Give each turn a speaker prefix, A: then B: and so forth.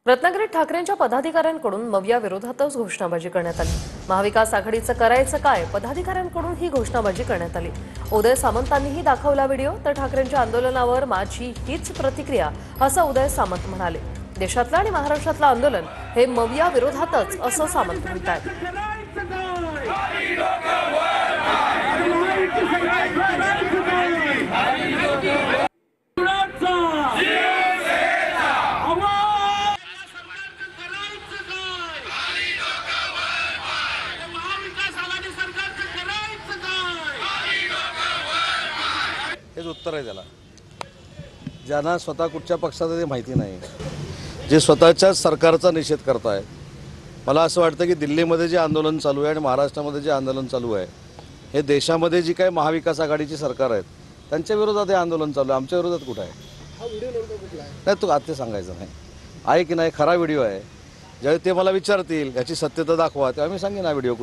A: रत्नागिरीत ठाकरेंच्या पदाधिकाऱ्यांकडून मविया विरोधातच घोषणाबाजी करण्यात आली। महाविकास आघाडीचं करायचं काय, पदाधिकाऱ्यांकडून ही घोषणाबाजी करण्यात आली। उदय सामंतांनीही दाखवला व्हिडिओ, तर ठाकरेंच्या आंदोलनावर माझी हीच प्रतिक्रिया असं उदय सामंत म्हणाले। देशातलं आणि महाराष्ट्रातलं आंदोलन हे मविया विरोधातच असं सामंत म्हणतात।
B: हेच उत्तर आहे त्याला। ज्यांना स्वतः कुठच्या पक्षाचं ते माहिती नाही, जे स्वतःच्याच सरकारचा निषेध करतायत। मला असं वाटतं की दिल्लीमध्ये जे आंदोलन चालू आहे आणि महाराष्ट्रामध्ये जे आंदोलन चालू आहे, हे देशामध्ये जी काही महाविकास आघाडीची सरकार आहेत त्यांच्या विरोधात हे आंदोलन चालू आहे। आमच्या विरोधात कुठं आहे?
C: हा व्हिडिओ नेमका कुठला आहे?
B: नाही, तो आता सांगायचं नाही आहे की नाही। खरा व्हिडिओ आहे। ज्यावेळी ते मला विचारतील याची सत्यता दाखवा, तेव्हा मी सांगेन हा व्हिडिओ